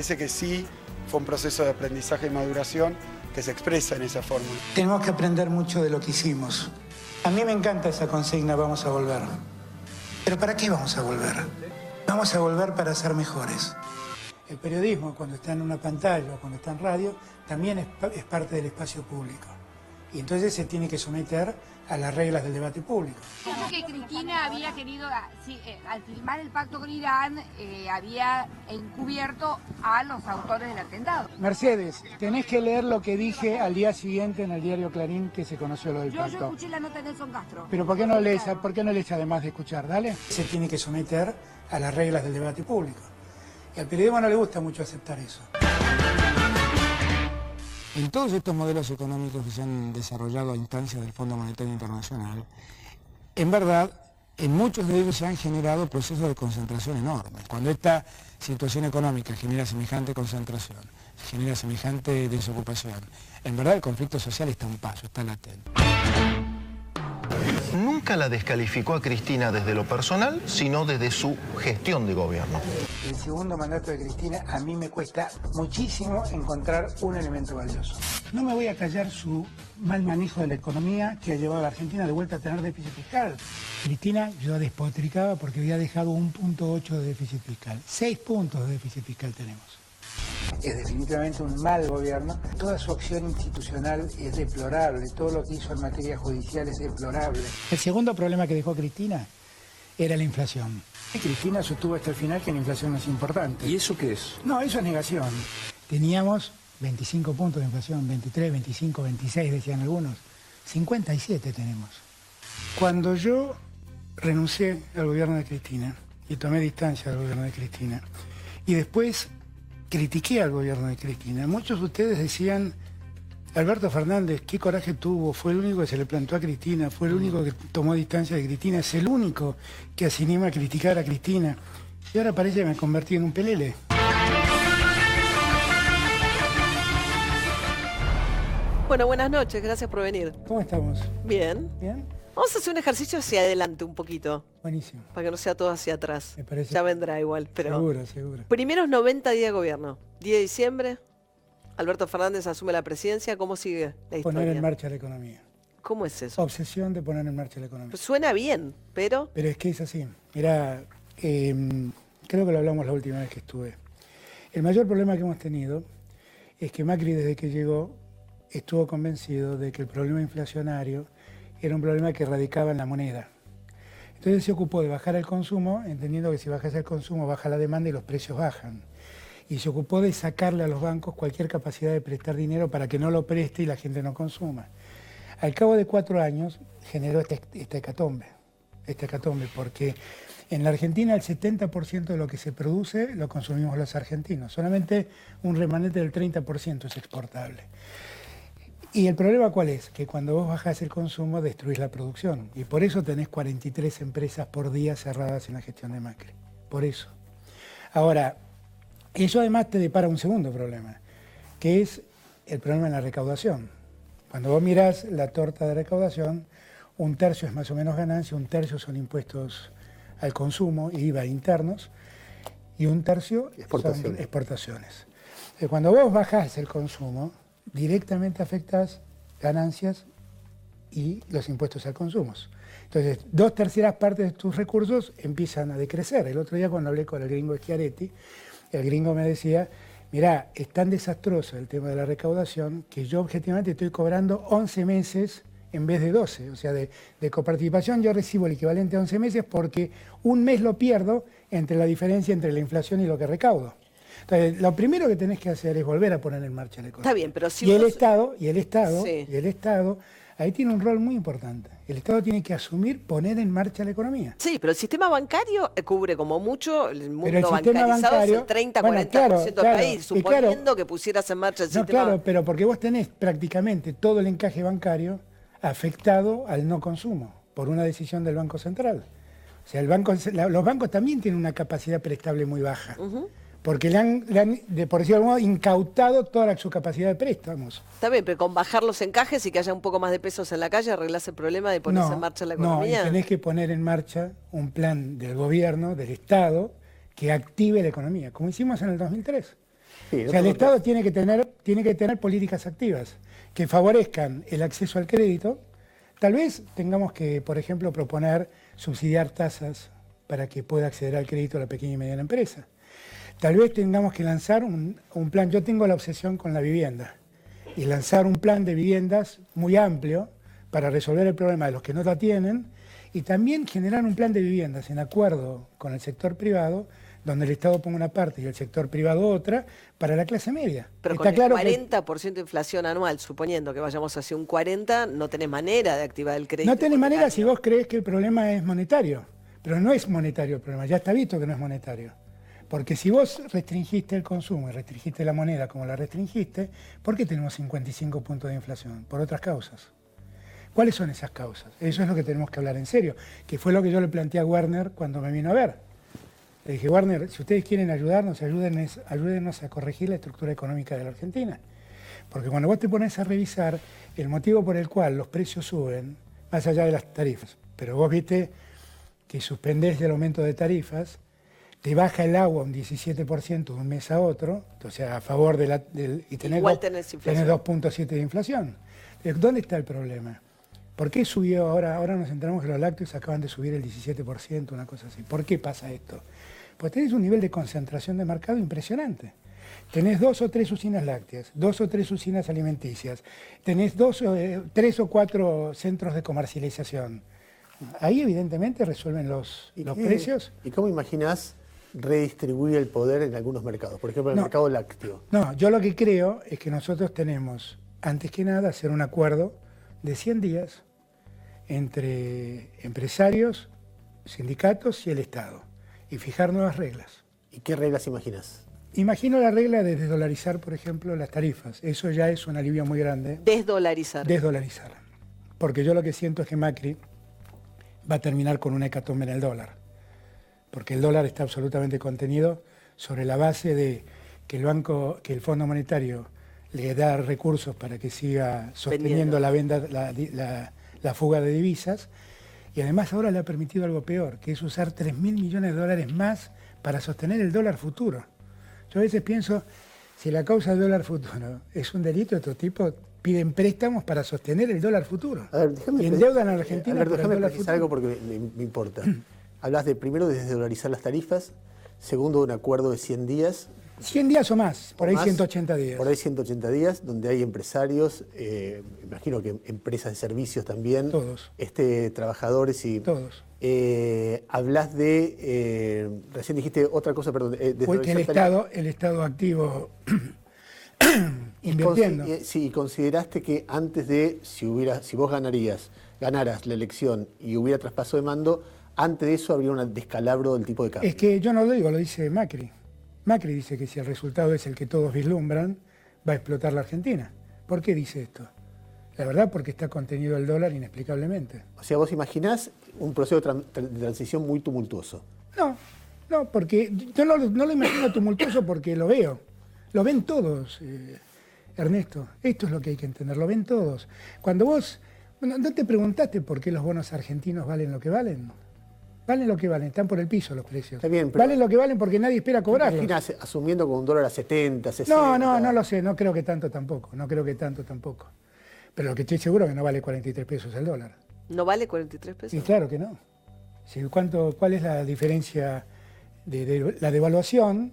Parece que sí fue un proceso de aprendizaje y maduración que se expresa en esa forma. Tenemos que aprender mucho de lo que hicimos. A mí me encanta esa consigna, vamos a volver. ¿Pero para qué vamos a volver? Vamos a volver para ser mejores. El periodismo, cuando está en una pantalla o cuando está en radio, también es parte del espacio público. Y entonces se tiene que someter a las reglas del debate público. Como que Cristina había querido, al firmar el pacto con Irán, había encubierto a los autores del atentado. Mercedes, tenés que leer lo que dije al día siguiente en el diario Clarín que se conoció lo del pacto. Yo escuché la nota de Nelson Castro. Pero ¿por qué no lees además de escuchar? Dale. Se tiene que someter a las reglas del debate público. Y al periodismo no le gusta mucho aceptar eso. En todos estos modelos económicos que se han desarrollado a instancias del Fondo Monetario Internacional, en verdad, en muchos de ellos se han generado procesos de concentración enormes. Cuando esta situación económica genera semejante concentración, genera semejante desocupación, en verdad el conflicto social está a un paso, está latente. Nunca la descalificó a Cristina desde lo personal, sino desde su gestión de gobierno. El segundo mandato de Cristina a mí me cuesta muchísimo encontrar un elemento valioso. No me voy a callar su mal manejo de la economía que ha llevado a la Argentina de vuelta a tener déficit fiscal. Cristina yo despotricaba porque había dejado 1,8 de déficit fiscal. 6 puntos de déficit fiscal tenemos. Es definitivamente un mal gobierno. Toda su acción institucional es deplorable. Todo lo que hizo en materia judicial es deplorable. El segundo problema que dejó Cristina era la inflación. Cristina sostuvo hasta el final que la inflación no es importante. ¿Y eso qué es? No, eso es negación. Teníamos 25 puntos de inflación, 23, 25, 26 decían algunos. 57 tenemos. Cuando yo renuncié al gobierno de Cristina y tomé distancia del gobierno de Cristina y después critiqué al gobierno de Cristina, muchos de ustedes decían: Alberto Fernández, qué coraje tuvo, fue el único que se le plantó a Cristina, fue el único que tomó distancia de Cristina, es el único que se anima a criticar a Cristina. Y ahora parece que me convertí en un pelele. Bueno, buenas noches, gracias por venir. ¿Cómo estamos? Bien. ¿Bien? Vamos a hacer un ejercicio hacia adelante un poquito. Buenísimo. Para que no sea todo hacia atrás. Me parece. Ya vendrá igual, pero... Seguro, seguro. Primeros 90 días de gobierno. 10 de diciembre, Alberto Fernández asume la presidencia. ¿Cómo sigue la historia? Poner en marcha la economía. ¿Cómo es eso? Obsesión de poner en marcha la economía. Pues suena bien, pero... Pero es que es así. Mirá, creo que lo hablamos la última vez que estuve. El mayor problema que hemos tenido es que Macri, desde que llegó, estuvo convencido de que el problema inflacionario era un problema que radicaba en la moneda. Entonces se ocupó de bajar el consumo, entendiendo que si bajas el consumo baja la demanda y los precios bajan. Y se ocupó de sacarle a los bancos cualquier capacidad de prestar dinero para que no lo preste y la gente no consuma. Al cabo de 4 años generó esta hecatombe, porque en la Argentina el 70% de lo que se produce lo consumimos los argentinos, solamente un remanente del 30% es exportable. Y el problema ¿cuál es? Que cuando vos bajás el consumo destruís la producción. Y por eso tenés 43 empresas por día cerradas en la gestión de Macri. Por eso. Ahora, eso además te depara un segundo problema, que es el problema en la recaudación. Cuando vos mirás la torta de recaudación, 1/3 es más o menos ganancia, 1/3 son impuestos al consumo, IVA internos, y 1/3 son exportaciones. Cuando vos bajás el consumo, directamente afectas ganancias y los impuestos al consumo. Entonces, 2/3 partes de tus recursos empiezan a decrecer. El otro día cuando hablé con el gringo Schiaretti, el gringo me decía: mirá, es tan desastroso el tema de la recaudación que yo objetivamente estoy cobrando 11 meses en vez de 12. O sea, de coparticipación yo recibo el equivalente a 11 meses porque un mes lo pierdo entre la diferencia entre la inflación y lo que recaudo. Entonces, lo primero que tenés que hacer es volver a poner en marcha la economía. Está bien, pero si y vos... el Estado, ahí tiene un rol muy importante. El Estado tiene que asumir poner en marcha la economía. Sí, pero el sistema bancario cubre como mucho el mundo el sistema bancarizado, bancario, es el 30-40% del país, suponiendo que pusieras en marcha el sistema. Claro, pero porque vos tenés prácticamente todo el encaje bancario afectado al no consumo por una decisión del Banco Central. O sea, los bancos también tienen una capacidad prestable muy baja. Porque le han, por decirlo de algún modo, incautado toda su capacidad de préstamos. Está bien, pero con bajar los encajes y que haya un poco más de pesos en la calle, ¿arreglás el problema de ponerse en marcha la economía? No, tenés que poner en marcha un plan del gobierno, del Estado, que active la economía, como hicimos en el 2003. Sí, O sea, el Estado tiene que tener políticas activas que favorezcan el acceso al crédito. Tal vez tengamos que, por ejemplo, proponer subsidiar tasas para que pueda acceder al crédito a la pequeña y mediana empresa. Tal vez tengamos que lanzar un plan. Yo tengo la obsesión con la vivienda y lanzar un plan de viviendas muy amplio para resolver el problema de los que no la tienen y también generar un plan de viviendas en acuerdo con el sector privado, donde el Estado ponga una parte y el sector privado otra, para la clase media. Pero Está con el claro 40% de inflación anual, suponiendo que vayamos hacia un 40%, no tenés manera de activar el crédito. No tenés manera hipotecario. si vos crees que el problema es monetario, pero no es monetario el problema, ya está visto que no es monetario. Porque si vos restringiste el consumo y restringiste la moneda como la restringiste, ¿por qué tenemos 55 puntos de inflación? Por otras causas. ¿Cuáles son esas causas? Eso es lo que tenemos que hablar en serio, que fue lo que yo le planteé a Werner cuando me vino a ver. Le dije, Werner, si ustedes quieren ayudarnos, ayúdennos a corregir la estructura económica de la Argentina. Porque cuando vos te pones a revisar el motivo por el cual los precios suben, más allá de las tarifas, pero vos viste que suspendés el aumento de tarifas, te baja el agua un 17% de un mes a otro, o sea, a favor y tenés Igual tenés inflación. 2.7 de inflación. ¿Dónde está el problema? ¿Por qué subió ahora? Ahora nos enteramos que los lácteos acaban de subir el 17%, una cosa así. ¿Por qué pasa esto? Pues tenés un nivel de concentración de mercado impresionante. Tenés 2 o 3 usinas lácteas, 2 o 3 usinas alimenticias, tenés 3 o 4 centros de comercialización. Ahí evidentemente resuelven los precios. ¿Y cómo imaginás redistribuir el poder en algunos mercados? Por ejemplo, en el mercado lácteo. No, yo lo que creo es que nosotros tenemos, antes que nada, hacer un acuerdo de 100 días entre empresarios, sindicatos y el Estado, y fijar nuevas reglas. ¿Y qué reglas imaginás? Imagino la regla de desdolarizar, por ejemplo, las tarifas. Eso ya es un alivio muy grande. Desdolarizar. Desdolarizar. Porque yo lo que siento es que Macri va a terminar con una hecatombe en el dólar. Porque el dólar está absolutamente contenido sobre la base de que el Fondo Monetario le da recursos para que siga sosteniendo la fuga de divisas. Y además ahora le ha permitido algo peor, que es usar 3.000 millones de dólares más para sostener el dólar futuro. Yo a veces pienso, si la causa del dólar futuro es un delito de otro tipo, piden préstamos para sostener el dólar futuro. A ver, y endeudan a la Argentina por el dólar futuro. algo porque me importa. Hablas primero de desdolarizar las tarifas, segundo, un acuerdo de 100 días. 100 días o más, por ahí más, 180 días. Por ahí 180 días, donde hay empresarios, imagino que empresas de servicios también. Todos. Trabajadores y... Todos. Hablas de... recién dijiste otra cosa, perdón. Fue que el Estado activo invirtiendo. Sí, consideraste que antes de, si vos ganaras la elección y hubiera traspaso de mando, antes de eso habría un descalabro del tipo de cambio. Es que yo no lo digo, lo dice Macri. Macri dice que si el resultado es el que todos vislumbran, va a explotar la Argentina. ¿Por qué dice esto? La verdad, porque está contenido el dólar inexplicablemente. O sea, vos imaginás un proceso de transición muy tumultuoso. No, porque yo no lo imagino tumultuoso porque lo veo. Lo ven todos, Ernesto. Esto es lo que hay que entender, lo ven todos. Cuando vos, ¿no te preguntaste por qué los bonos argentinos valen lo que valen? Valen lo que valen, están por el piso los precios. Está bien, pero valen lo que valen porque nadie espera cobrarlos. Imaginás asumiendo con un dólar a 70, 60... No lo sé, no creo que tanto tampoco. Pero lo que estoy seguro es que no vale 43 pesos el dólar. ¿No vale 43 pesos? Y claro que no. Sí, ¿cuál es la diferencia de la devaluación?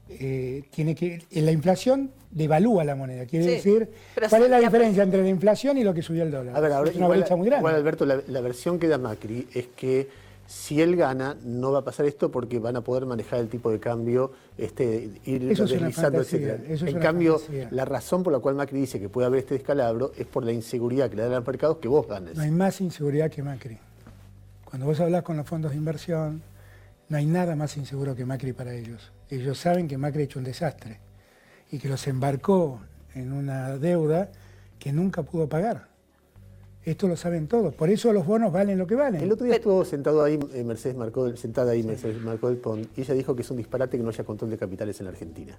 La inflación devalúa la moneda. Quiere decir, ¿cuál es la diferencia entre la inflación y lo que subió el dólar? A ver, ahora, es una brecha muy grande. Igual, Alberto, la versión que da Macri es que si él gana, no va a pasar esto porque van a poder manejar el tipo de cambio, ir eso deslizando, fantasía, etc. En cambio, la razón por la cual Macri dice que puede haber este descalabro es por la inseguridad que le dan a los mercados que vos ganes. No hay más inseguridad que Macri. Cuando vos hablás con los fondos de inversión, no hay nada más inseguro que Macri para ellos. Ellos saben que Macri ha hecho un desastre y que los embarcó en una deuda que nunca pudo pagar. Esto lo saben todos, por eso los bonos valen lo que valen. El otro día estuvo sentada ahí Mercedes Marcó del Pont, y ella dijo que es un disparate que no haya control de capitales en la Argentina.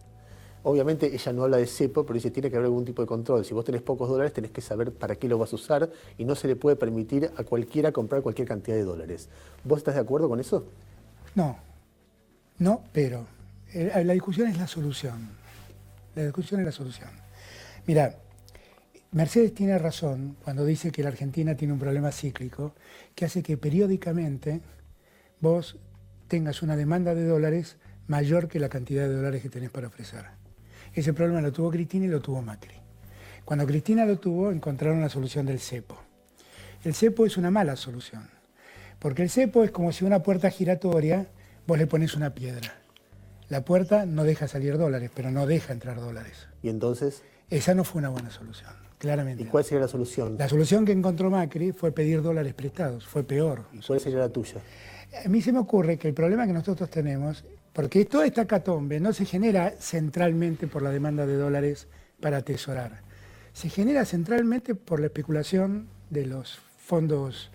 Obviamente ella no habla de cepo, pero dice tiene que haber algún tipo de control. Si vos tenés pocos dólares, tenés que saber para qué lo vas a usar y no se le puede permitir a cualquiera comprar cualquier cantidad de dólares. ¿Vos estás de acuerdo con eso? No, pero la discusión es la solución. La discusión es la solución. Mira, Mercedes tiene razón cuando dice que la Argentina tiene un problema cíclico que hace que periódicamente vos tengas una demanda de dólares mayor que la cantidad de dólares que tenés para ofrecer. Ese problema lo tuvo Cristina y lo tuvo Macri. Cuando Cristina lo tuvo, encontraron la solución del cepo. El cepo es una mala solución, porque el cepo es como si una puerta giratoria vos le pones una piedra. La puerta no deja salir dólares, pero no deja entrar dólares. ¿Y entonces? Esa no fue una buena solución, claramente. ¿Y cuál sería la solución? La solución que encontró Macri fue pedir dólares prestados, fue peor. ¿Y cuál sería la tuya? A mí se me ocurre que el problema que nosotros tenemos, porque toda esta catombe no se genera centralmente por la demanda de dólares para atesorar, se genera centralmente por la especulación de los fondos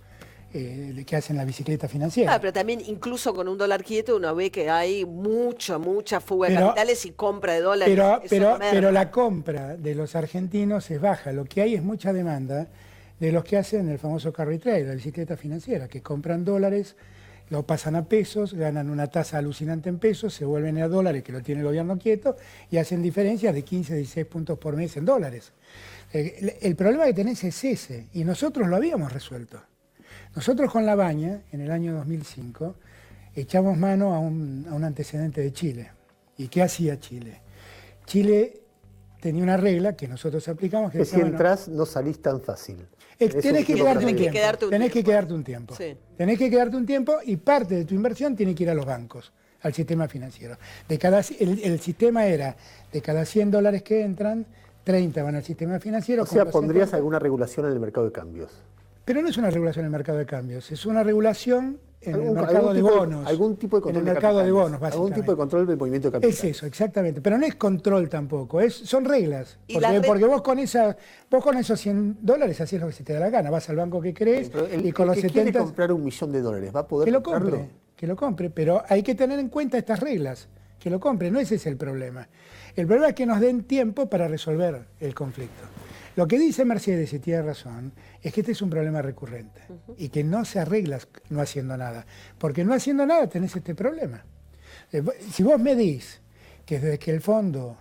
que hacen la bicicleta financiera. Ah, pero también incluso con un dólar quieto uno ve que hay mucha fuga de capitales y compra de dólares. Pero la compra de los argentinos es baja. Lo que hay es mucha demanda de los que hacen el famoso carry trade, la bicicleta financiera, que compran dólares, lo pasan a pesos, ganan una tasa alucinante en pesos, se vuelven a dólares, que lo tiene el gobierno quieto, y hacen diferencias de 15, 16 puntos por mes en dólares. El problema que tenés es ese, y nosotros lo habíamos resuelto. Nosotros con La Baña, en el año 2005, echamos mano a un antecedente de Chile. ¿Y qué hacía Chile? Chile tenía una regla que nosotros aplicamos. Que si entras no salís tan fácil. Tenés que quedarte un tiempo. Tenés que quedarte un tiempo. Sí. Tenés que quedarte un tiempo y parte de tu inversión tiene que ir a los bancos, al sistema financiero. El sistema era, de cada 100 dólares que entran, 30 van al sistema financiero. O sea, ¿pondrías alguna regulación en el mercado de cambios? Pero no es una regulación en el mercado de cambios, es una regulación en el mercado de bonos. Algún tipo de control en el mercado de bonos, básicamente. Algún tipo de control del movimiento de capital. Es eso, exactamente. Pero no es control tampoco, son reglas. Porque vos con esos 100 dólares hacés lo que se te da la gana. Vas al banco que querés y con los 70... quiere comprar $1 millón, ¿va a poder comprarlo? Que lo compre, pero hay que tener en cuenta estas reglas. Que lo compre, no ese es el problema. El problema es que nos den tiempo para resolver el conflicto. Lo que dice Mercedes, y tiene razón, es que este es un problema recurrente y que no se arregla no haciendo nada. Porque no haciendo nada tenés este problema. Si vos medís que desde que el fondo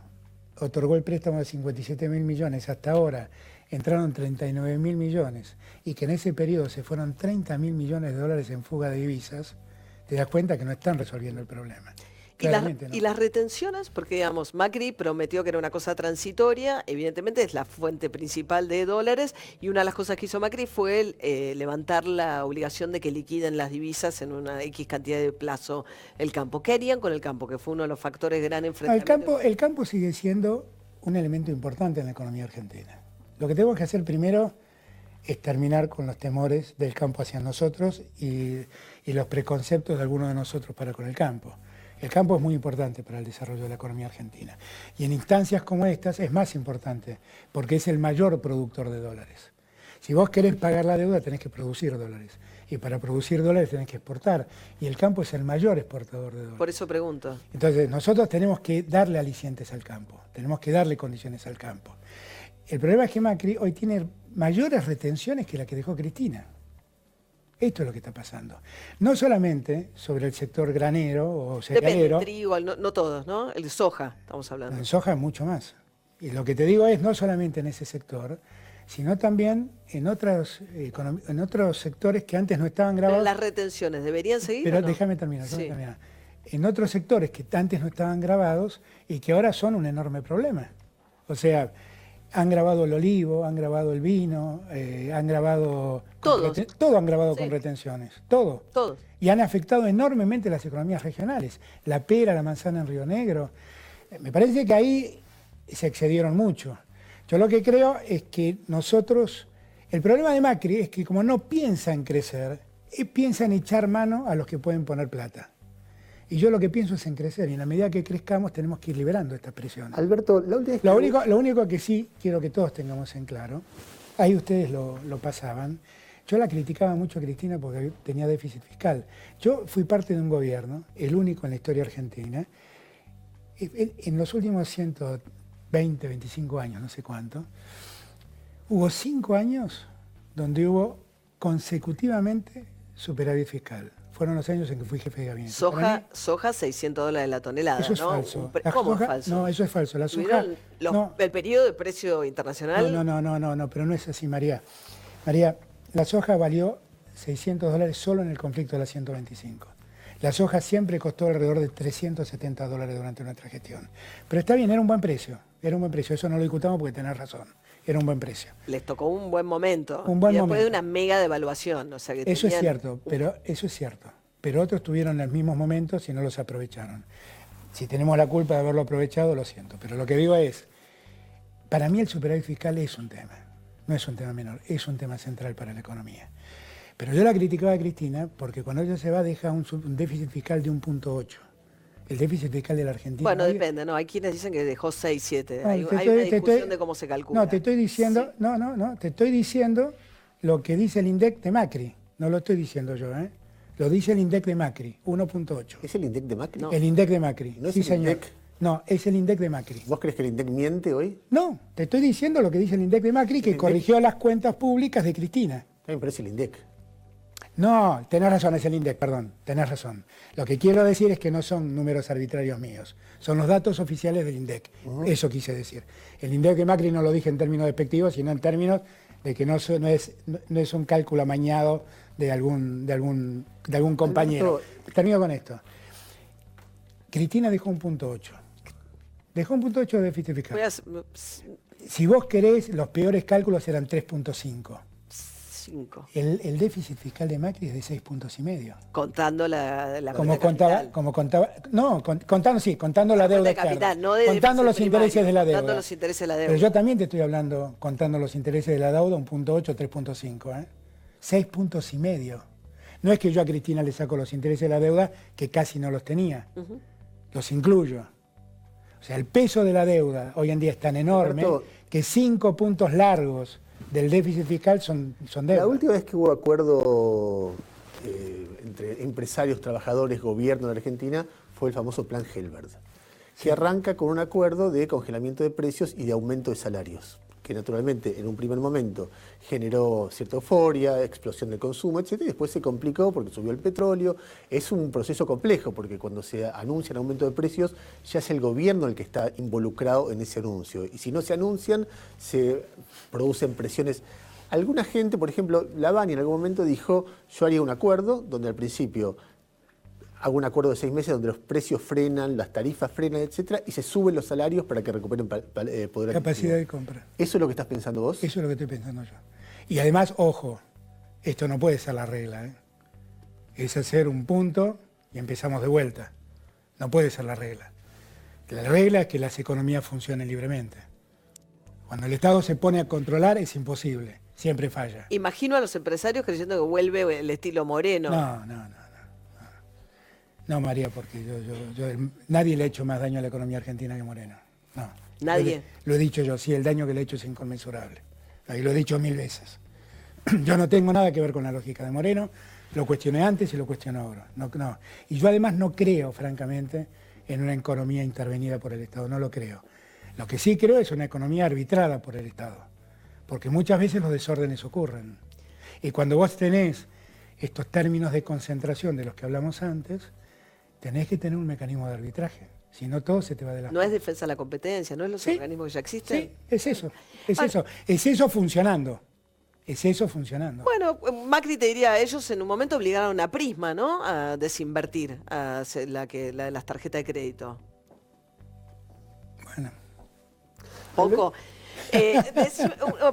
otorgó el préstamo de 57.000 millones hasta ahora entraron 39.000 millones y que en ese periodo se fueron 30.000 millones de dólares en fuga de divisas, te das cuenta que no están resolviendo el problema. ¿Y las retenciones? Porque, digamos, Macri prometió que era una cosa transitoria, evidentemente es la fuente principal de dólares, y una de las cosas que hizo Macri fue levantar la obligación de que liquiden las divisas en una X cantidad de plazo el campo. ¿Qué harían con el campo, que fue uno de los factores de gran enfrentamiento? El campo sigue siendo un elemento importante en la economía argentina. Lo que tenemos que hacer primero es terminar con los temores del campo hacia nosotros y los preconceptos de algunos de nosotros para con el campo. El campo es muy importante para el desarrollo de la economía argentina. Y en instancias como estas es más importante, porque es el mayor productor de dólares. Si vos querés pagar la deuda, tenés que producir dólares. Y para producir dólares tenés que exportar. Y el campo es el mayor exportador de dólares. Por eso pregunto. Entonces, nosotros tenemos que darle alicientes al campo. Tenemos que darle condiciones al campo. El problema es que Macri hoy tiene mayores retenciones que la que dejó Cristina. Esto es lo que está pasando. No solamente sobre el sector granero o cerealero. Depende, trigo, no todos, ¿no? El soja, estamos hablando. El soja es mucho más. Y lo que te digo es no solamente en ese sector, sino también en otros sectores que antes no estaban grabados. Pero las retenciones, ¿deberían seguir? Pero ¿o no? déjame terminar. En otros sectores que antes no estaban grabados y que ahora son un enorme problema. O sea, han grabado el olivo, han grabado el vino, han grabado... Todo han grabado con retenciones, todo. Todos. Y han afectado enormemente las economías regionales. La pera, la manzana en Río Negro. Me parece que ahí se excedieron mucho. Yo lo que creo es que nosotros... El problema de Macri es que como no piensa en crecer, piensa en echar mano a los que pueden poner plata. Y yo lo que pienso es en crecer, y en la medida que crezcamos tenemos que ir liberando estas presiones. Alberto, la última vez que... Lo único que sí quiero que todos tengamos en claro, ahí ustedes lo pasaban, yo la criticaba mucho a Cristina porque tenía déficit fiscal. Yo fui parte de un gobierno, el único en la historia argentina, en los últimos 120, 25 años, no sé cuánto, hubo 5 años donde hubo consecutivamente superávit fiscal. fueron los años en que fui jefe de gabinete. Para mí, Soja $600 la tonelada, eso es ¿no? falso. ¿Cómo es soja, falso? no, eso es falso. La soja, ¿Tuvieron no, el periodo de precio internacional? no, pero no es así, María. María, la soja valió $600 solo en el conflicto de la 125. La soja siempre costó alrededor de $370 durante nuestra gestión. Pero está bien, era un buen precio, eso no lo discutamos porque tenés razón, era un buen precio. Les tocó un buen momento. Un buen y después momento. de una mega devaluación. O sea que Eso es tenían- cierto, pero otros tuvieron los mismos momentos y no los aprovecharon. Si tenemos la culpa de haberlo aprovechado, lo siento, pero lo que digo es, para mí el superávit fiscal es un tema, no es un tema menor, es un tema central para la economía. Pero yo la criticaba a Cristina porque cuando ella se va deja un déficit fiscal de 1,8. El déficit fiscal de la Argentina. Bueno, hoy- depende, ¿no? Hay quienes dicen que dejó 6, 7. No, Hay te una estoy- discusión de cómo se calcula. No, te estoy diciendo, te estoy diciendo lo que dice el INDEC de Macri. No lo estoy diciendo yo, ¿eh? Lo dice el INDEC de Macri, 1,8. ¿Es el INDEC de Macri? No. El INDEC de Macri. ¿No es sí, el señor. INDEC? No, es el INDEC de Macri. ¿Vos crees que el INDEC miente hoy? No, te estoy diciendo lo que dice el INDEC de Macri, que INDEC? corrigió las cuentas públicas de Cristina. También parece el INDEC. No, tenés razón, es el INDEC, perdón, tenés razón. Lo que quiero decir es que no son números arbitrarios míos, son los datos oficiales del INDEC. Eso quise decir. El INDEC de Macri no lo dije en términos despectivos, sino en términos de que no es un cálculo amañado de algún compañero. Termino con esto. Cristina dejó 1,8. Dejó 1,8 de déficit fiscal. Voy a- Si vos querés, los peores cálculos eran 3,5. 5. El déficit fiscal de Macri es de 6,5 puntos. Contando la Como capital. contaba, no, contando la deuda de capital, externa, no de contando déficit los intereses primario, de la deuda. contando los intereses de la deuda. Pero yo también te estoy hablando, contando los intereses de la deuda, 1,8, 3,5, 6,5 puntos. No es que yo a Cristina le saco los intereses de la deuda, que casi no los tenía, los incluyo. O sea, el peso de la deuda hoy en día es tan enorme Roberto, que 5 puntos largos del déficit fiscal son deuda. La última vez que hubo acuerdo entre empresarios, trabajadores, gobierno de Argentina fue el famoso Plan Helbert, que arranca con un acuerdo de congelamiento de precios y de aumento de salarios, que naturalmente en un primer momento generó cierta euforia, explosión de consumo, etc. Y después se complicó porque subió el petróleo. Es un proceso complejo porque cuando se anuncia un aumento de precios ya es el gobierno el que está involucrado en ese anuncio. Y si no se anuncian, se producen presiones. Alguna gente, por ejemplo, Lavagna en algún momento dijo, yo haría un acuerdo donde al principio hago un acuerdo de 6 meses donde los precios frenan, las tarifas frenan, etcétera, y se suben los salarios para que recuperen poder Capacidad adquisitivo. de compra. ¿Eso es lo que estás pensando vos? Eso es lo que estoy pensando yo. Y además, ojo, esto no puede ser la regla, ¿eh? Es hacer un punto y empezamos de vuelta. No puede ser la regla. La regla es que las economías funcionen libremente. Cuando el Estado se pone a controlar es imposible, siempre falla. Imagino a los empresarios creyendo que vuelve el estilo Moreno. No, María, porque nadie le ha hecho más daño a la economía argentina que Moreno. No. ¿Nadie? Lo he dicho yo, sí, el daño que le he hecho es inconmensurable. Y lo he dicho 1000 veces. Yo no tengo nada que ver con la lógica de Moreno, lo cuestioné antes y lo cuestiono ahora. No. Y yo además no creo, francamente, en una economía intervenida por el Estado, no lo creo. Lo que sí creo es una economía arbitrada por el Estado, porque muchas veces los desórdenes ocurren. Y cuando vos tenés estos términos de concentración de los que hablamos antes, tenés que tener un mecanismo de arbitraje, si no todo se te va de las No es defensa de la competencia, no es los Sí. organismos que ya existen. Sí, es eso, Ahora- es eso funcionando. Es eso funcionando. Bueno, Macri te diría, ellos en un momento obligaron a Prisma, ¿no? A desinvertir a la de las tarjetas de crédito. Bueno, Poco.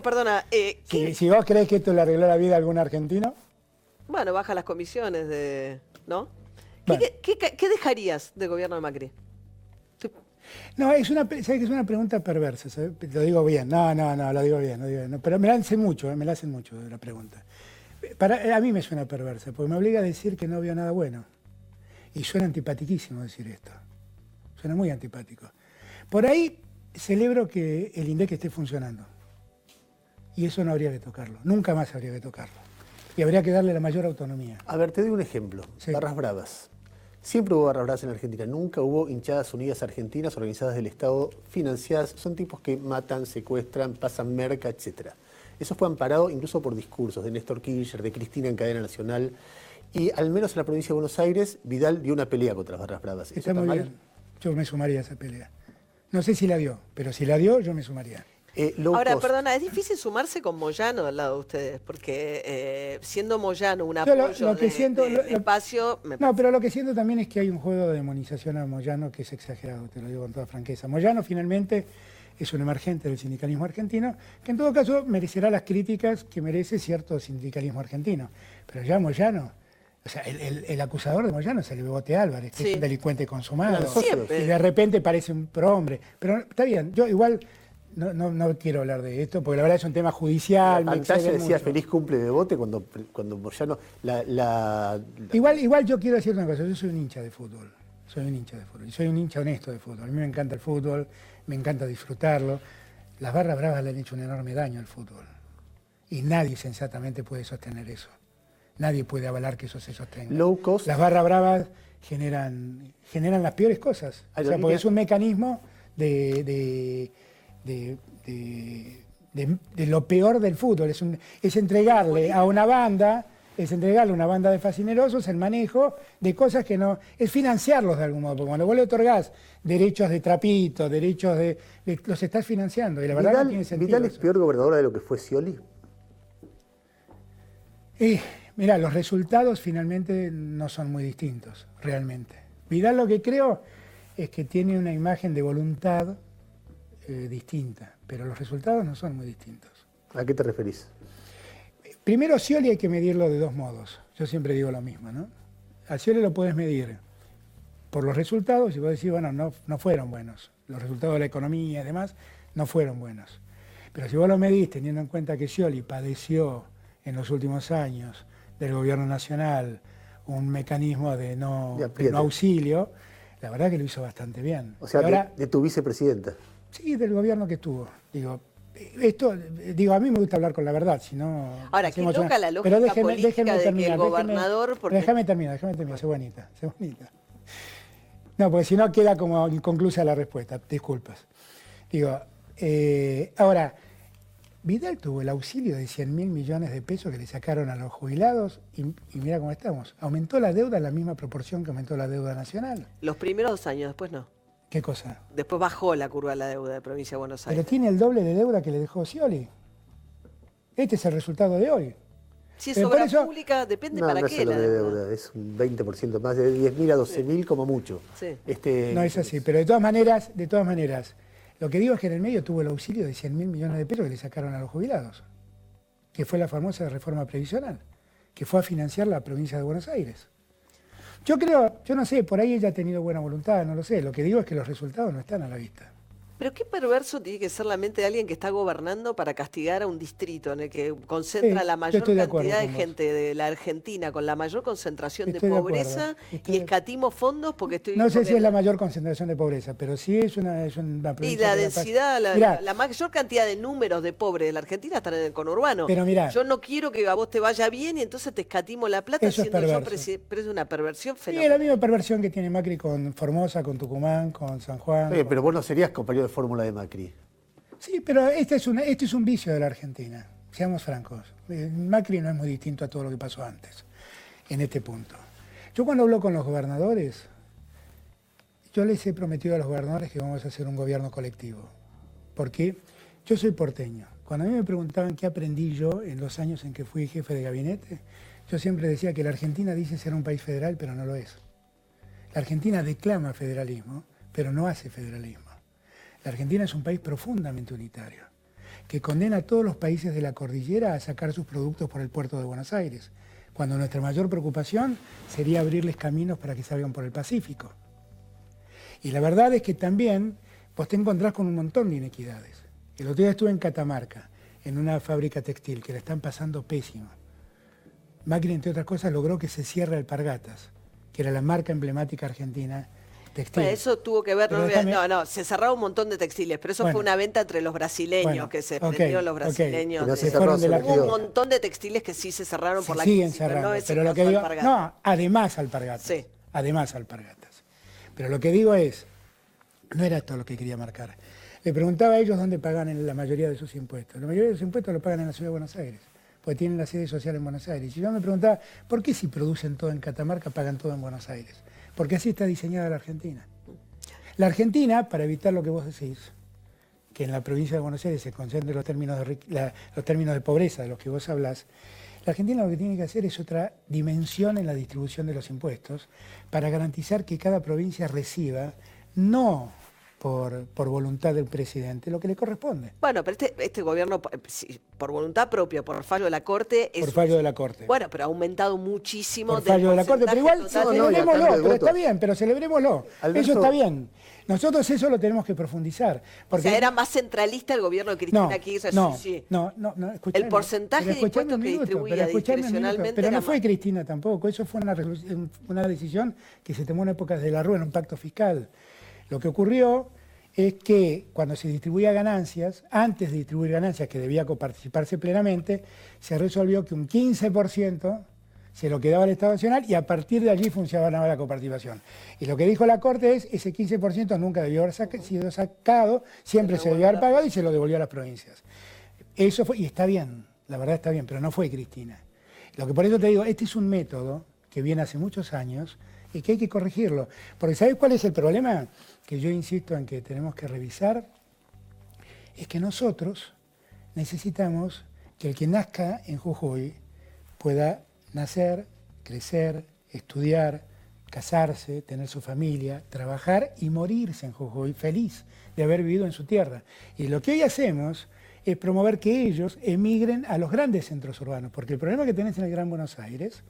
Perdona, si vos creés que esto le arregló la vida a algún argentino, bueno, baja las comisiones ¿no? Bueno. ¿Qué dejarías del gobierno de Macri? no, ¿sabés que es una pregunta perversa? ¿Sabés? Lo digo bien, no, lo digo bien, no, pero me la hacen mucho la pregunta. A mí me suena perversa, porque me obliga a decir que no veo nada bueno. Y suena antipatiquísimo decir esto. Suena muy antipático. Por ahí celebro que el INDEC esté funcionando. Y eso no habría que tocarlo, nunca más habría que tocarlo. Y habría que darle la mayor autonomía. A ver, te doy un ejemplo. Sí. Barras bravas. Siempre hubo barras bravas en Argentina. Nunca hubo hinchadas unidas argentinas organizadas del Estado, financiadas. Son tipos que matan, secuestran, pasan merca, etc. Eso fue amparado incluso por discursos de Néstor Kirchner, de Cristina en cadena nacional. Y al menos en la provincia de Buenos Aires, Vidal dio una pelea contra las barras bravas. ¿Eso Está muy mal? bien. Yo me sumaría a esa pelea. No sé si la dio, pero si la dio, yo me sumaría. Low Ahora, cost. perdona, es difícil sumarse con Moyano al lado de ustedes, porque siendo Moyano un Yo apoyo lo que siento- de espacio... No, pero lo que siento también es que hay un juego de demonización a Moyano que es exagerado, te lo digo con toda franqueza. Moyano finalmente es un emergente del sindicalismo argentino, que en todo caso merecerá las críticas que merece cierto sindicalismo argentino. Pero ya Moyano, o sea, el acusador de Moyano es el Bebote Álvarez, que Sí. es un delincuente consumado. Siempre. Y de repente parece un prohombre. Pero está bien, yo igual no quiero hablar de esto, porque la verdad es un tema judicial. La me pantalla excede decía mucho. feliz cumple de Bote cuando Moyano... Igual yo quiero decir una cosa, yo soy un hincha de fútbol, soy un hincha de fútbol, y soy un hincha honesto de fútbol. A mí me encanta el fútbol, me encanta disfrutarlo. Las barras bravas le han hecho un enorme daño al fútbol. Y nadie sensatamente puede sostener eso. Nadie puede avalar que eso se sostenga. Low cost. Las barras bravas generan las peores cosas. O sea, porque es un mecanismo de lo peor del fútbol. Es entregarle a una banda, de fascinerosos el manejo de cosas que no... Es financiarlos de algún modo, porque cuando vos le otorgás derechos de trapito, los estás financiando, y la verdad no tiene sentido. ¿Vidal es eso. peor gobernadora de lo que fue Scioli? Mirá, los resultados finalmente no son muy distintos, realmente. Vidal lo que creo es que tiene una imagen de voluntad distinta, pero los resultados no son muy distintos. ¿A qué te referís? Primero, Scioli hay que medirlo de dos modos. Yo siempre digo lo mismo, ¿no? A Scioli lo puedes medir por los resultados y vos decís, bueno, no fueron buenos. Los resultados de la economía y demás no fueron buenos. Pero si vos lo medís teniendo en cuenta que Scioli padeció en los últimos años del gobierno nacional un mecanismo de no auxilio, la verdad que lo hizo bastante bien. O sea, Y ahora, de tu vicepresidenta. sí, del gobierno que tuvo. A mí me gusta hablar con la verdad, si no... Ahora, ¿qué hacemos toca una- la lógica Pero déjeme política de que terminar, el gobernador... porque- Déjame terminar, sé bonita. No, porque si no queda como inconclusa la respuesta, disculpas. Ahora, Vidal tuvo el auxilio de 100.000 millones de pesos que le sacaron a los jubilados y mira cómo estamos. Aumentó la deuda en la misma proporción que aumentó la deuda nacional. Los primeros 2 años, después no. ¿Qué cosa? Después bajó la curva de la deuda de Provincia de Buenos Pero Aires. tiene el doble de deuda que le dejó Scioli. Este es el resultado de hoy. Si es Pero por obra eso- pública, depende No, para no qué es solo la de deuda. deuda, es un 20% más, de 10.000 a 12.000 como mucho. Sí. No es así, pero de todas maneras, lo que digo es que en el medio tuvo el auxilio de 100.000 millones de pesos que le sacaron a los jubilados, que fue la famosa reforma previsional, que fue a financiar la provincia de Buenos Aires. Yo no sé, por ahí ella ha tenido buena voluntad, no lo sé, lo que digo es que los resultados no están a la vista. Pero qué perverso tiene que ser la mente de alguien que está gobernando para castigar a un distrito en el que concentra Sí, la yo mayor estoy de acuerdo cantidad de con vos. gente de la Argentina, con la mayor concentración Estoy de de pobreza acuerdo. y escatimo fondos porque estoy... No sé porque si es la mayor concentración de pobreza, pero sí es una Y provincia la que pasa- densidad, Mirá, la mayor cantidad de números de pobres de la Argentina están en el conurbano. Pero mirá. Yo no quiero que a vos te vaya bien y entonces te escatimo la plata Eso es siendo yo perverso. pero es una perversión sí, es fenomenal. la misma perversión que tiene Macri con Formosa, con Tucumán, con San Juan. Oye, pero vos no serías compañero de fórmula de Macri. Sí, pero este es un vicio de la Argentina, seamos francos. Macri no es muy distinto a todo lo que pasó antes, en este punto. Yo cuando hablo con los gobernadores, yo les he prometido a los gobernadores que vamos a hacer un gobierno colectivo. Porque yo soy porteño. Cuando a mí me preguntaban qué aprendí yo en los años en que fui jefe de gabinete, yo siempre decía que la Argentina dice ser un país federal, pero no lo es. La Argentina declama federalismo, pero no hace federalismo. La Argentina es un país profundamente unitario, que condena a todos los países de la cordillera a sacar sus productos por el puerto de Buenos Aires, cuando nuestra mayor preocupación sería abrirles caminos para que salgan por el Pacífico. Y la verdad es que también vos te encontrás con un montón de inequidades. El otro día estuve en Catamarca, en una fábrica textil, que la están pasando pésimo. Macri, entre otras cosas, logró que se cierre Alpargatas, que era la marca emblemática argentina textil. Bueno, eso tuvo que ver, Pero déjame- se cerraron un montón de textiles, pero eso Bueno. fue una venta entre los brasileños, Bueno, que se ok, prendieron los ok. brasileños. Y no se se fueron de la... cerró, Hubo un montón de textiles que sí se cerraron por la siguen crisis, pero cerrando, no es pero el lo que caso digo, Alpargatas. no, además Alpargatas, Sí. además Alpargatas. Pero lo que digo es, no era esto lo que quería marcar. Le preguntaba a ellos dónde pagan la mayoría de sus impuestos. La mayoría de sus impuestos lo pagan en la Ciudad de Buenos Aires, porque tienen la sede social en Buenos Aires. Y yo me preguntaba, ¿por qué si producen todo en Catamarca pagan todo en Buenos Aires? Porque así está diseñada la Argentina. La Argentina, para evitar lo que vos decís, que en la provincia de Buenos Aires se concentren los términos de pobreza de los que vos hablás, la Argentina lo que tiene que hacer es otra dimensión en la distribución de los impuestos para garantizar que cada provincia reciba, no por voluntad del presidente, lo que le corresponde. Bueno, pero este gobierno, por voluntad propia, por fallo de la Corte... Por fallo de la Corte. Bueno, pero ha aumentado muchísimo... Por fallo de la Corte, pero igual celebrémoslo, pero está bien, pero celebrémoslo. Alberto, eso está bien. Nosotros eso lo tenemos que profundizar. Porque o sea, era más centralista el gobierno de Cristina Kirchner. No, sí. no, el porcentaje de impuestos que distribuía discrecionalmente... Pero no fue Cristina tampoco, eso fue una decisión que se tomó en épocas de la Rúa, en un pacto fiscal. Lo que ocurrió es que cuando se distribuía ganancias, antes de distribuir ganancias que debía coparticiparse plenamente, se resolvió que un 15% se lo quedaba el Estado Nacional y a partir de allí funcionaba la coparticipación. Y lo que dijo la Corte es ese 15% nunca debió haber sido sacado, siempre se debió haber pagado y se lo devolvió a las provincias. Eso fue, y está bien, la verdad está bien, pero no fue Cristina. Lo que por eso te digo, este es un método que viene hace muchos años y que hay que corregirlo. Porque ¿sabes cuál es el problema? Que yo insisto en que tenemos que revisar, es que nosotros necesitamos que el que nazca en Jujuy pueda nacer, crecer, estudiar, casarse, tener su familia, trabajar y morirse en Jujuy feliz de haber vivido en su tierra. Y lo que hoy hacemos es promover que ellos emigren a los grandes centros urbanos, porque el problema que tenés en el Gran Buenos Aires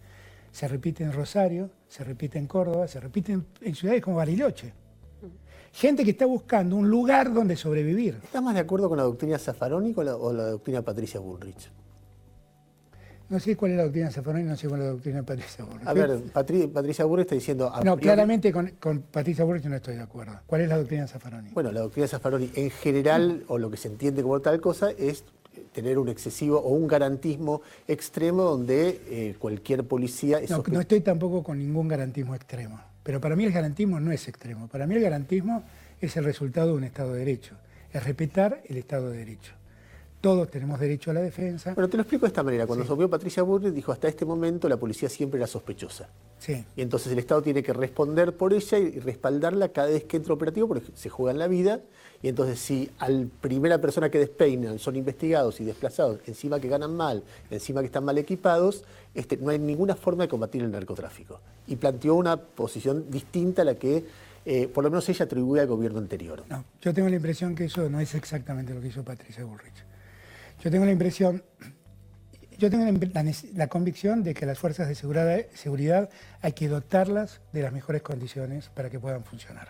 se repite en Rosario, se repite en Córdoba, se repite en ciudades como Bariloche. Gente que está buscando un lugar donde sobrevivir. ¿Estás más de acuerdo con la doctrina Zaffaroni o la doctrina Patricia Bullrich? No sé cuál es la doctrina Zaffaroni, no sé cuál es la doctrina Patricia Bullrich. A ver, Patricia Bullrich está diciendo... No, claramente con Patricia Bullrich no estoy de acuerdo. ¿Cuál es la doctrina Zaffaroni? Bueno, la doctrina Zaffaroni en general, o lo que se entiende como tal cosa, es tener un excesivo o un garantismo extremo donde cualquier policía... No estoy tampoco con ningún garantismo extremo. Pero para mí el garantismo no es extremo. Para mí el garantismo es el resultado de un Estado de Derecho. Es respetar el Estado de Derecho. Todos tenemos derecho a la defensa. Bueno, te lo explico de esta manera. Cuando asumió Patricia Bullrich, dijo hasta este momento la policía siempre era sospechosa. Sí. Y entonces el Estado tiene que responder por ella y respaldarla cada vez que entra operativo porque se juega en la vida. Y entonces si a la primera persona que despeinan son investigados y desplazados, encima que ganan mal, encima que están mal equipados, no hay ninguna forma de combatir el narcotráfico. Y planteó una posición distinta a la que por lo menos ella atribuye al gobierno anterior. No, yo tengo la impresión que eso no es exactamente lo que hizo Patricia Bullrich. Yo tengo la convicción de que las fuerzas de seguridad hay que dotarlas de las mejores condiciones para que puedan funcionar.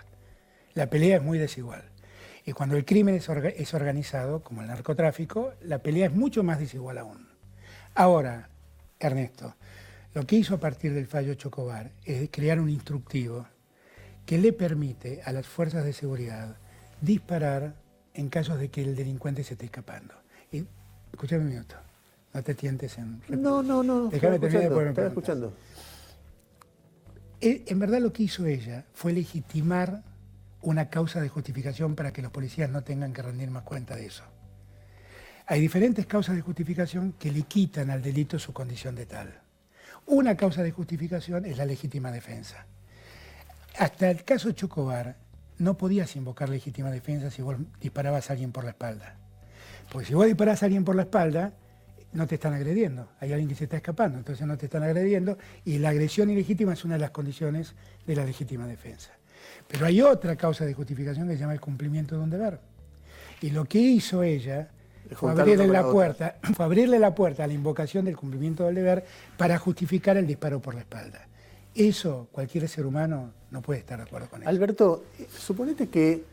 La pelea es muy desigual. Y cuando el crimen es organizado, como el narcotráfico, la pelea es mucho más desigual aún. Ahora, Ernesto, lo que hizo a partir del fallo Chocobar es crear un instructivo que le permite a las fuerzas de seguridad disparar en casos de que el delincuente se esté escapando. Y, escúchame un minuto, no te tientes en... No, déjame terminar después me estaba escuchando. En verdad lo que hizo ella fue legitimar una causa de justificación para que los policías no tengan que rendir más cuenta de eso. Hay diferentes causas de justificación que le quitan al delito su condición de tal. Una causa de justificación es la legítima defensa. Hasta el caso Chocobar no podías invocar legítima defensa si vos disparabas a alguien por la espalda. Porque si vos disparás a alguien por la espalda, no te están agrediendo. Hay alguien que se está escapando, entonces no te están agrediendo y la agresión ilegítima es una de las condiciones de la legítima defensa. Pero hay otra causa de justificación que se llama el cumplimiento de un deber. Y lo que hizo ella fue abrirle la puerta a la invocación del cumplimiento del deber para justificar el disparo por la espalda. Eso cualquier ser humano no puede estar de acuerdo con eso. Alberto, suponete que...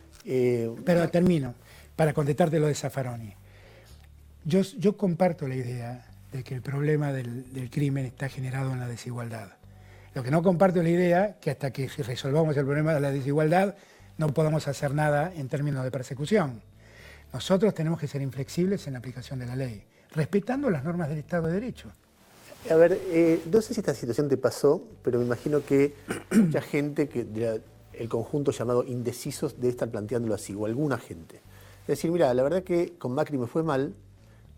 Pero termino, para contestarte lo de Zaffaroni. Yo comparto la idea de que el problema del crimen está generado en la desigualdad. Lo que no comparto es la idea que hasta que resolvamos el problema de la desigualdad no podamos hacer nada en términos de persecución. Nosotros tenemos que ser inflexibles en la aplicación de la ley, respetando las normas del Estado de Derecho. A ver, no sé si esta situación te pasó, pero me imagino que mucha gente, el conjunto llamado indecisos, debe estar planteándolo así, o alguna gente. Es decir, mira, la verdad que con Macri me fue mal,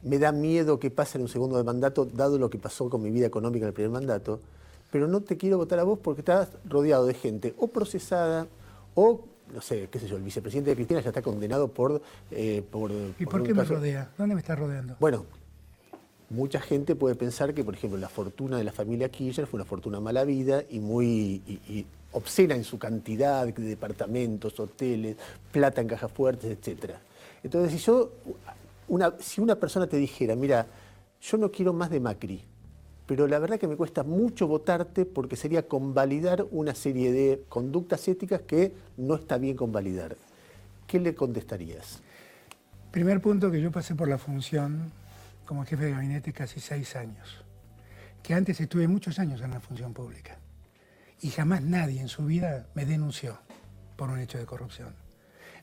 me da miedo que pase en un segundo mandato, dado lo que pasó con mi vida económica en el primer mandato, pero no te quiero votar a vos porque estás rodeado de gente o procesada o, no sé, qué sé yo, el vicepresidente de Cristina ya está condenado por ¿Y por qué me rodea? ¿Dónde me está rodeando? Bueno, mucha gente puede pensar que, por ejemplo, la fortuna de la familia Kirchner fue una fortuna mala vida y muy y obscena en su cantidad de departamentos, hoteles, plata en cajas fuertes, etc. Entonces, si una persona te dijera, mira, yo no quiero más de Macri, pero la verdad que me cuesta mucho votarte porque sería convalidar una serie de conductas éticas que no está bien convalidar, ¿qué le contestarías? Primer punto, que yo pasé por la función como jefe de gabinete casi 6 años, que antes estuve muchos años en la función pública y jamás nadie en su vida me denunció por un hecho de corrupción.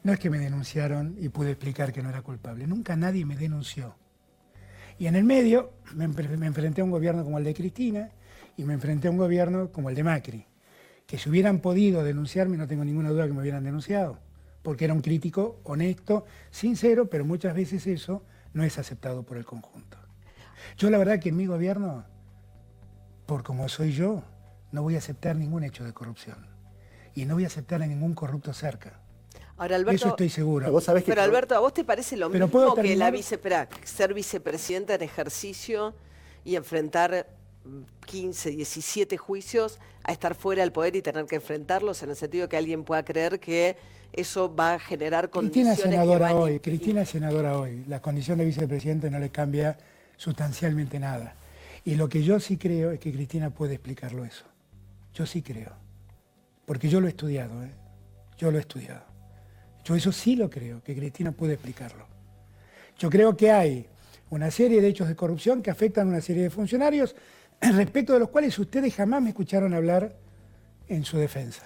No es que me denunciaron y pude explicar que no era culpable, nunca nadie me denunció. Y en el medio me enfrenté a un gobierno como el de Cristina y me enfrenté a un gobierno como el de Macri, que si hubieran podido denunciarme, no tengo ninguna duda que me hubieran denunciado, porque era un crítico honesto, sincero, pero muchas veces eso no es aceptado por el conjunto. Yo la verdad que en mi gobierno, por como soy yo, no voy a aceptar ningún hecho de corrupción y no voy a aceptar a ningún corrupto cerca. Ahora, Alberto, eso estoy seguro. ¿Vos sabés que pero Alberto, ¿a vos te parece lo mismo que ser vicepresidenta en ejercicio y enfrentar 15, 17 juicios a estar fuera del poder y tener que enfrentarlos, en el sentido de que alguien pueda creer que eso va a generar condiciones... Cristina es senadora hoy. La condición de vicepresidente no le cambia sustancialmente nada. Y lo que yo sí creo es que Cristina puede explicarlo eso. Yo sí creo. Porque yo lo he estudiado, ¿eh? Yo lo he estudiado. Yo eso sí lo creo, que Cristina puede explicarlo. Yo creo que hay una serie de hechos de corrupción que afectan a una serie de funcionarios, respecto de los cuales ustedes jamás me escucharon hablar en su defensa.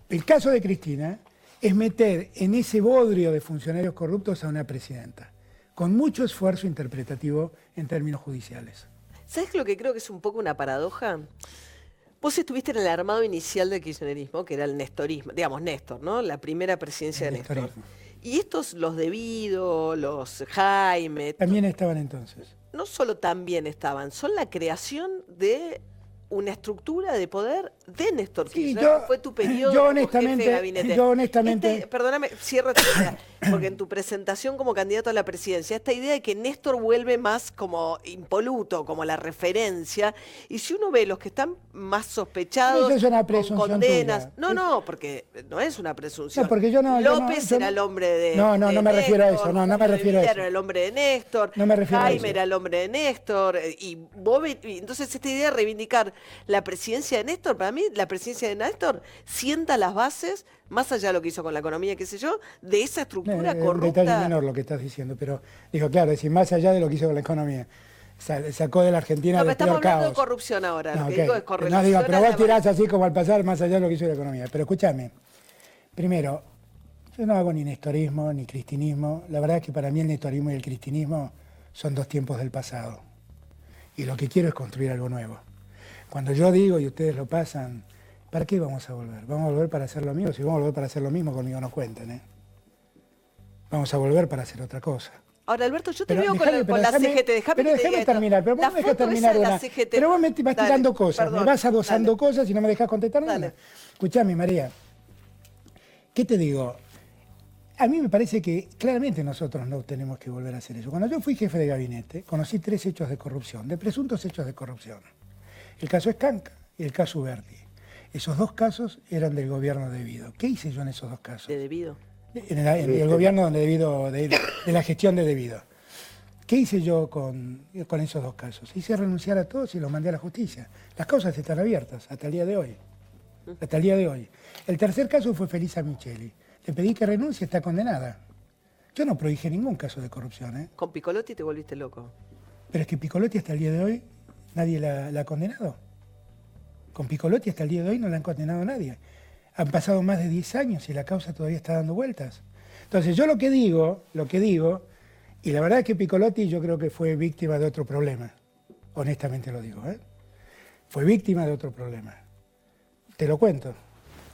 El caso de Cristina es meter en ese bodrio de funcionarios corruptos a una presidenta, con mucho esfuerzo interpretativo en términos judiciales. ¿Sabes lo que creo que es un poco una paradoja? Vos estuviste en el armado inicial del kirchnerismo, que era el nestorismo, digamos Néstor, ¿no? La primera presidencia de Néstor. Y estos, los De Vido, los Jaime... También estaban entonces. No solo también estaban, son la creación de una estructura de poder de Néstor Kirchner. Fue tu periodo como jefe de gabinete. Perdóname, cierro esta idea, porque en tu presentación como candidato a la presidencia, esta idea de que Néstor vuelve más como impoluto, como la referencia, y si uno ve los que están más sospechados, es una con condenas... tuya. No, porque no es una presunción. No, porque yo no... López era el hombre de No me refiero a eso, no me refiero a eso. Era el hombre de Néstor, no me refiero Jaime era el hombre de Néstor, y entonces esta idea de reivindicar la presidencia de Néstor, para mí la presidencia de Néstor sienta las bases, más allá de lo que hizo con la economía, qué sé yo, de esa estructura corrupta. Es un detalle menor lo que estás diciendo, pero digo, claro, es decir, más allá de lo que hizo con la economía. Sacó de la Argentina del peor caos. Estamos hablando de corrupción ahora, lo que digo es corrupción. No, digo, pero vos tirás así como al pasar, más allá de lo que hizo la economía. Pero escúchame, primero, yo no hago ni nestorismo ni cristinismo. La verdad es que para mí el nestorismo y el cristinismo son dos tiempos del pasado. Y lo que quiero es construir algo nuevo. Cuando yo digo y ustedes lo pasan, ¿para qué vamos a volver? ¿Vamos a volver para hacer lo mismo? Si vamos a volver para hacer lo mismo, conmigo no cuenten, ¿eh? Vamos a volver para hacer otra cosa. Ahora, Alberto, yo te veo con la CGT. Déjame terminar, pero vos me dejás terminar una. Pero vos me vas tirando cosas, me vas adosando cosas y no me dejás contestar nada. Escuchame, María, ¿qué te digo? A mí me parece que claramente nosotros no tenemos que volver a hacer eso. Cuando yo fui jefe de gabinete, conocí 3 hechos de corrupción, de presuntos hechos de corrupción. El caso Escanca y el caso Uberti. Esos 2 casos eran del gobierno de Vido. ¿Qué hice yo en esos 2 casos? ¿De Vido? En el gobierno donde de la gestión de Vido. ¿Qué hice yo con esos 2 casos? Hice renunciar a todos y los mandé a la justicia. Las causas están abiertas hasta el día de hoy. Hasta el día de hoy. El tercer caso fue Felisa Micheli. Le pedí que renuncie, está condenada. Yo no produje ningún caso de corrupción, ¿eh? Con Piccolotti te volviste loco. Pero es que Piccolotti hasta el día de hoy nadie la ha condenado. Con Piccolotti hasta el día de hoy no la han condenado a nadie. Han pasado más de 10 años y la causa todavía está dando vueltas. Entonces yo lo que digo, y la verdad es que Piccolotti yo creo que fue víctima de otro problema. Honestamente lo digo, ¿eh? Fue víctima de otro problema. ¿Te lo cuento?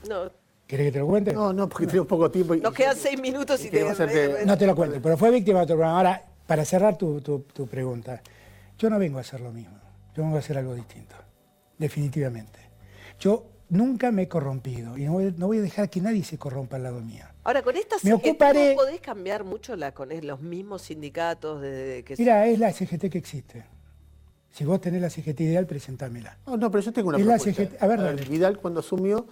No. ¿Querés que te lo cuente? No, porque tengo poco tiempo. Nos quedan 6 minutos y No te lo cuento, pero fue víctima de otro problema. Ahora, para cerrar tu pregunta, yo no vengo a hacer lo mismo, yo vengo a hacer algo distinto, definitivamente. Yo nunca me he corrompido y no voy a dejar que nadie se corrompa al lado mío. Ahora, con esta Me CGT ocuparé- ¿no podés cambiar mucho con los mismos sindicatos? Mira, es la CGT que existe. Si vos tenés la CGT ideal, presentámela. No, pero yo tengo una Es la propuesta. CGT. A ver, dale. Vidal, cuando asumió,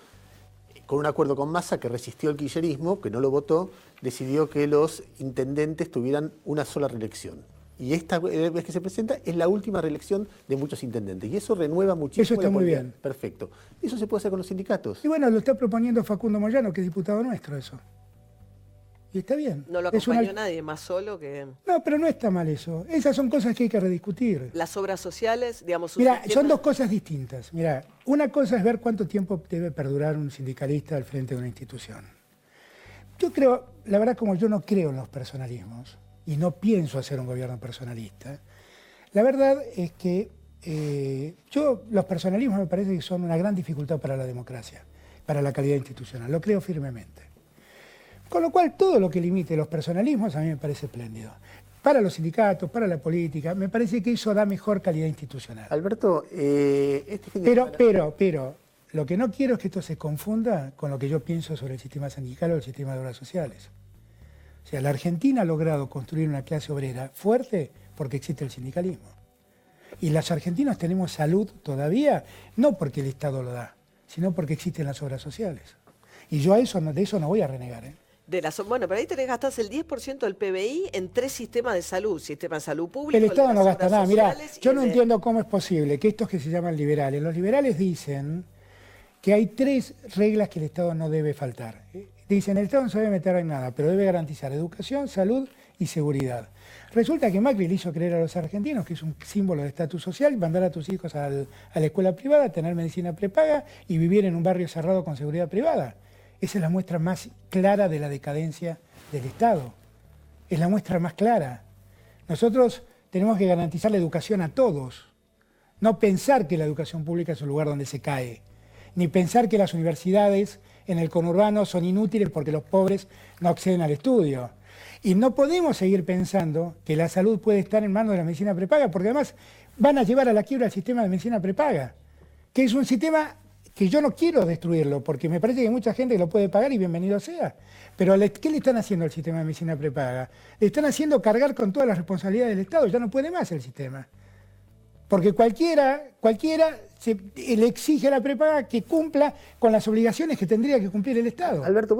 con un acuerdo con Massa que resistió el kirchnerismo, que no lo votó, decidió que los intendentes tuvieran una sola reelección. Y esta vez que se presenta es la última reelección de muchos intendentes. Y eso renueva muchísimo. Eso está la muy política. bien. Perfecto. Eso se puede hacer con los sindicatos. Y bueno, lo está proponiendo Facundo Moyano, que es diputado nuestro, eso. Y está bien. No lo Es una- acompañó nadie, más solo que No, pero no está mal eso. Esas son cosas que hay que rediscutir. las obras sociales, digamos. Mira, sistema- son dos cosas distintas. Mira, una cosa es ver cuánto tiempo debe perdurar un sindicalista al frente de una institución. Yo creo, la verdad, como yo no creo en los personalismos y no pienso hacer un gobierno personalista, la verdad es que los personalismos me parece que son una gran dificultad para la democracia, para la calidad institucional. Lo creo firmemente. Con lo cual, todo lo que limite los personalismos a mí me parece espléndido. Para los sindicatos, para la política, me parece que eso da mejor calidad institucional. Alberto, este fin de semana- Pero, lo que no quiero es que esto se confunda con lo que yo pienso sobre el sistema sindical o el sistema de obras sociales. O sea, la Argentina ha logrado construir una clase obrera fuerte porque existe el sindicalismo. Y los argentinos tenemos salud todavía, no porque el Estado lo da, sino porque existen las obras sociales. Y yo de eso no voy a renegar, ¿eh? Bueno, pero ahí tenés gastás el 10% del PBI en 3 sistemas de salud. Sistema de salud público, El Estado de no las gasta obras nada. Mirá, sociales y yo el no de- entiendo cómo es posible que estos que se llaman liberales, los liberales dicen que hay 3 reglas que el Estado no debe faltar. Dicen, el Estado no se debe meter en nada, pero debe garantizar educación, salud y seguridad. Resulta que Macri le hizo creer a los argentinos que es un símbolo de estatus social, mandar a tus hijos a la escuela privada, tener medicina prepaga y vivir en un barrio cerrado con seguridad privada. Esa es la muestra más clara de la decadencia del Estado. Es la muestra más clara. Nosotros tenemos que garantizar la educación a todos. No pensar que la educación pública es un lugar donde se cae. Ni pensar que las universidades en el conurbano son inútiles porque los pobres no acceden al estudio. Y no podemos seguir pensando que la salud puede estar en manos de la medicina prepaga, porque además van a llevar a la quiebra el sistema de medicina prepaga, que es un sistema que yo no quiero destruirlo, porque me parece que hay mucha gente que lo puede pagar y bienvenido sea. Pero ¿qué le están haciendo al sistema de medicina prepaga? Le están haciendo cargar con todas las responsabilidades del Estado, ya no puede más el sistema. Porque cualquiera le exige a la prepaga que cumpla con las obligaciones que tendría que cumplir el Estado. Alberto,